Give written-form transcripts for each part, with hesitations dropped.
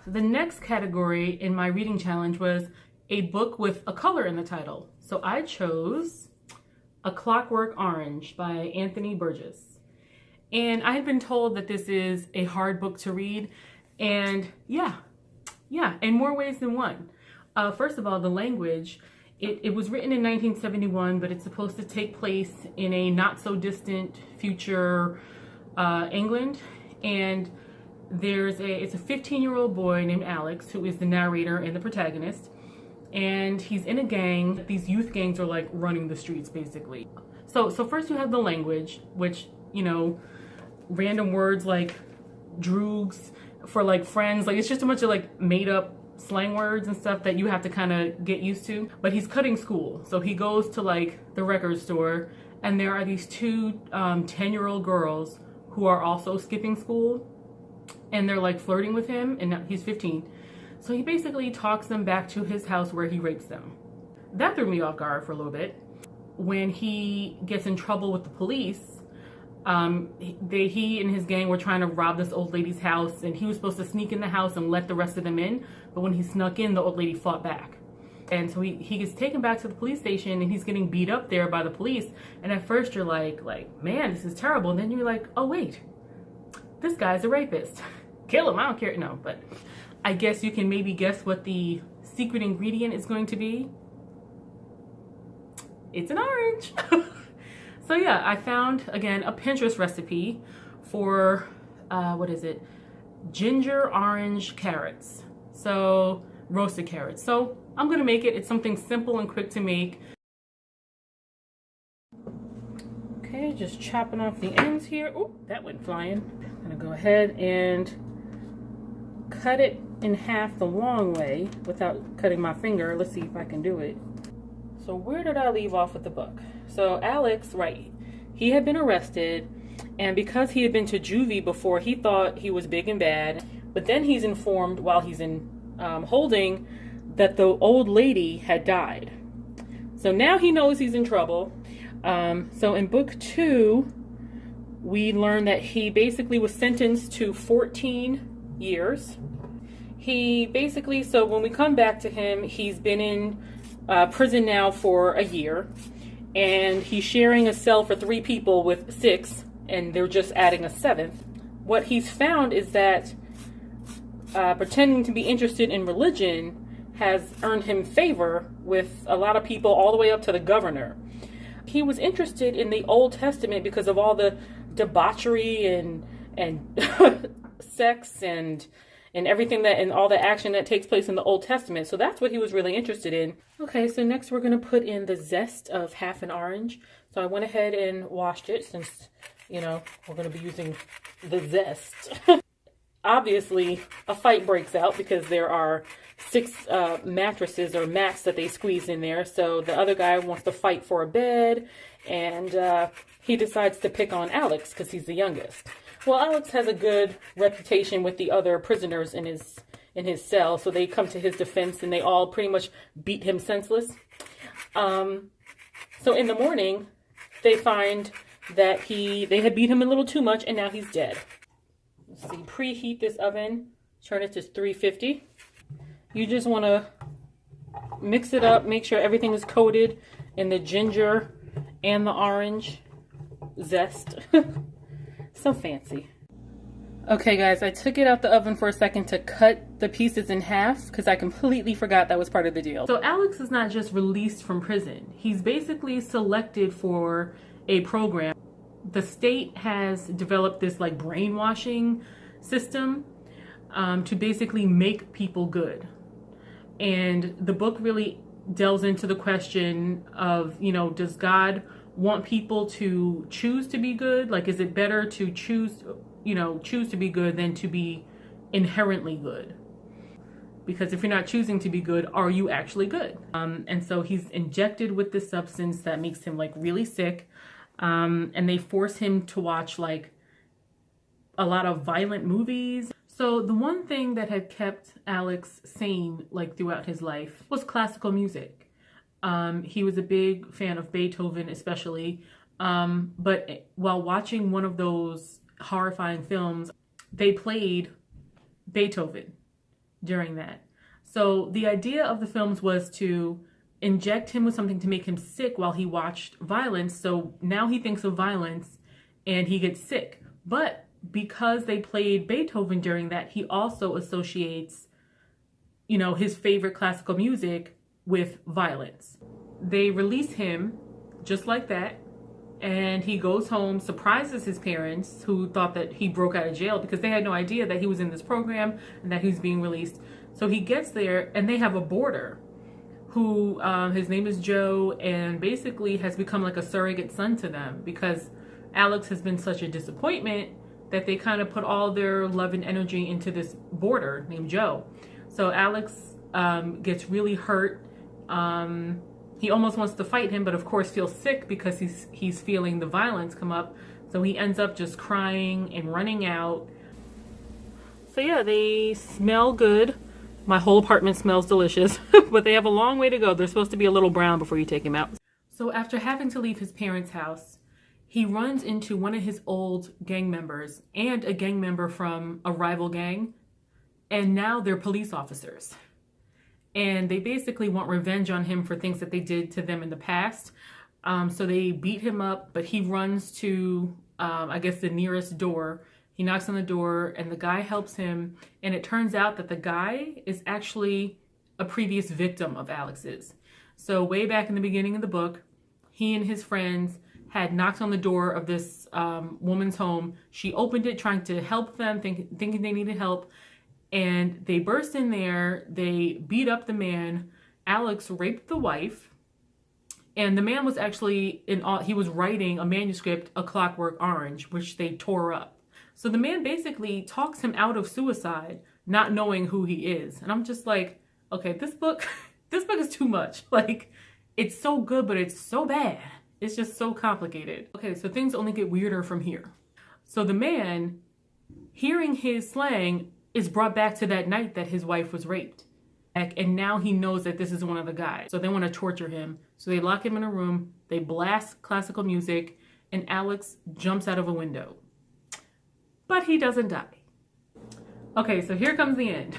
The next category in my reading challenge was a book with a color in the title. So I chose A Clockwork Orange by Anthony Burgess. And I had been told that this is a hard book to read. And yeah, in more ways than one. First of all, the language, it was written in 1971, but it's supposed to take place in a not so distant future England. And it's a 15-year-old boy named Alex who is the narrator and the protagonist. And he's in a gang. These youth gangs are like running the streets basically. So first you have the language, which, you know, random words like droogs for like friends. Like it's just a bunch of like made up slang words and stuff that you have to kind of get used to. But he's cutting school. So he goes to like the record store and there are these two 10-year-old girls who are also skipping school. And they're like flirting with him, and he's 15. So he basically talks them back to his house where he rapes them. That threw me off guard for a little bit. When he gets in trouble with the police, he and his gang were trying to rob this old lady's house, and he was supposed to sneak in the house and let the rest of them in. But when he snuck in, the old lady fought back. And so he gets taken back to the police station, and he's getting beat up there by the police. And at first you're like, man, this is terrible. And then you're like, oh wait, this guy's a rapist. Kill him, I don't care. No, but I guess you can maybe guess what the secret ingredient is going to be. It's an orange. So yeah, I found, again, a Pinterest recipe for, what is it? Ginger orange carrots. So roasted carrots. So I'm gonna make it. It's something simple and quick to make. Okay, just chopping off the ends here. Oh, that went flying. I'm gonna go ahead and cut it in half the long way without cutting my finger. Let's see if I can do it. So where did I leave off with the book? So Alex, right, he had been arrested, and because he had been to juvie before, he thought he was big and bad. But then he's informed while he's in holding that the old lady had died. So now he knows he's in trouble. So in book 2, we learn that he basically was sentenced to 14 years. He basically, so when we come back to him, he's been in prison now for a year, and he's sharing a cell for 3 people with 6, and they're just adding a 7th. What he's found is that pretending to be interested in religion has earned him favor with a lot of people, all the way up to the governor. He was interested in the Old Testament because of all the debauchery and sex and everything that, and all the action that takes place in the Old Testament. So that's what he was really interested in. Okay, so next we're going to put in the zest of half an orange. So I went ahead and washed it since, you know, we're going to be using the zest. Obviously, a fight breaks out because there are 6 mattresses or mats that they squeeze in there. So the other guy wants to fight for a bed, and he decides to pick on Alex because he's the youngest. Well, Alex has a good reputation with the other prisoners in his cell, so they come to his defense and they all pretty much beat him senseless. So in the morning, they find that they had beat him a little too much, and now he's dead. Let's see, preheat this oven, turn it to 350. You just want to mix it up, make sure everything is coated in the ginger and the orange zest. So fancy. Okay guys, I took it out the oven for a second to cut the pieces in half because I completely forgot that was part of the deal. So Alex is not just released from prison. He's basically selected for a program. The state has developed this like brainwashing system to basically make people good. And the book really delves into the question of, you know, does God want people to choose to be good? Like, is it better to choose to be good than to be inherently good? Because if you're not choosing to be good, are you actually good? And so he's injected with this substance that makes him like really sick. And they force him to watch like a lot of violent movies. So the one thing that had kept Alex sane like throughout his life was classical music. He was a big fan of Beethoven especially. But while watching one of those horrifying films, they played Beethoven. during that. So the idea of the films was to inject him with something to make him sick while he watched violence. So now he thinks of violence and he gets sick. But because they played Beethoven during that, he also associates, you know, his favorite classical music with violence. They release him just like that, and he goes home, surprises his parents, who thought that he broke out of jail because they had no idea that he was in this program and that he was being released. So he gets there, and they have a boarder who, his name is Joe, and basically has become like a surrogate son to them because Alex has been such a disappointment that they kind of put all their love and energy into this boarder named Joe. So Alex gets really hurt. He almost wants to fight him, but of course feels sick because he's feeling the violence come up. So he ends up just crying and running out. So yeah, they smell good. My whole apartment smells delicious, but they have a long way to go. They're supposed to be a little brown before you take him out. So after having to leave his parents' house, he runs into one of his old gang members and a gang member from a rival gang. And now they're police officers. And they basically want revenge on him for things that they did to them in the past. So they beat him up, but he runs to, I guess, the nearest door. He knocks on the door and the guy helps him. And it turns out that the guy is actually a previous victim of Alex's. So way back in the beginning of the book, he and his friends had knocked on the door of this woman's home. She opened it trying to help them, thinking they needed help. And they burst in there. They beat up the man. Alex raped the wife. And the man was actually, he was writing a manuscript, A Clockwork Orange, which they tore up. So the man basically talks him out of suicide, not knowing who he is. And I'm just like, okay, this book is too much. Like, it's so good, but it's so bad. It's just so complicated. Okay, so things only get weirder from here. So the man, hearing his slang, is brought back to that night that his wife was raped. And now he knows that this is one of the guys. So they want to torture him. So they lock him in a room, they blast classical music, and Alex jumps out of a window. But he doesn't die. Okay, so here comes the end.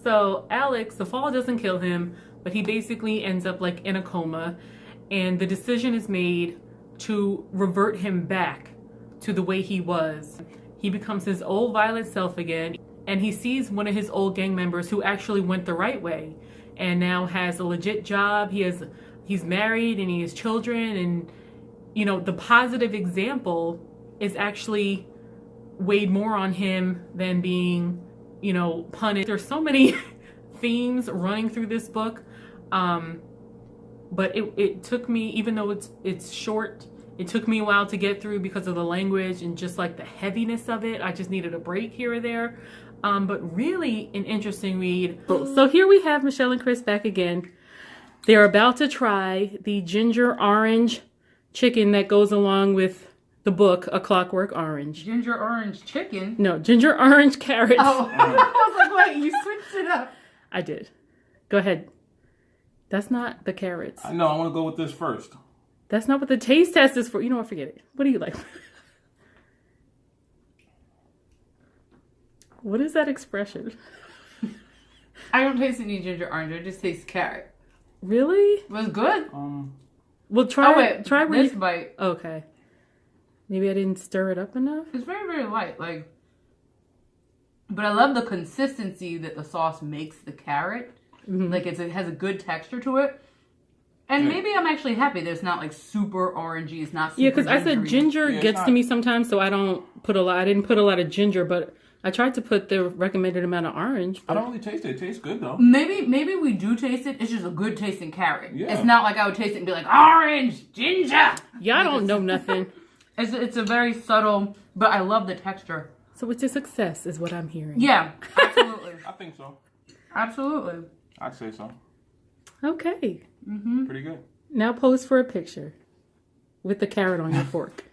So Alex, the fall doesn't kill him, but he basically ends up like in a coma. And the decision is made to revert him back to the way he was. He becomes his old violent self again. And he sees one of his old gang members who actually went the right way and now has a legit job. He's married and he has children. And, you know, the positive example is actually weighed more on him than being, you know, punished. There's so many themes running through this book. But it took me, even though it's short, it took me a while to get through because of the language and just like the heaviness of it. I just needed a break here or there. But really an interesting read. So here we have Michelle and Chris back again. They're about to try the ginger orange chicken that goes along with the book, A Clockwork Orange. Ginger orange chicken? No, ginger orange carrots. Oh, I was like, wait, you switched it up. I did. Go ahead. That's not the carrots. I know, I want to go with this first. That's not what the taste test is for. You know what, forget it. What do you like? What is that expression? I don't taste any ginger orange. I just taste carrot. Really? It was good. Well, try. Oh wait, try this you... bite. Okay. Maybe I didn't stir it up enough. It's very, very light. Like, but I love the consistency that the sauce makes the carrot. Mm-hmm. Like it has a good texture to it. And maybe I'm actually happy that it's not like super orangey. It's not super because I said ginger gets to me sometimes, so I don't put a lot. I didn't put a lot of ginger, but I tried to put the recommended amount of orange. I don't really taste it. It tastes good though. Maybe we do taste it. It's just a good tasting carrot. Yeah. It's not like I would taste it and be like, orange, ginger. Y'all don't know nothing. It's a very subtle, but I love the texture. So it's a success is what I'm hearing. Yeah, absolutely. I think so. Absolutely. I'd say so. Okay. Mm-hmm. Pretty good. Now pose for a picture with the carrot on your fork.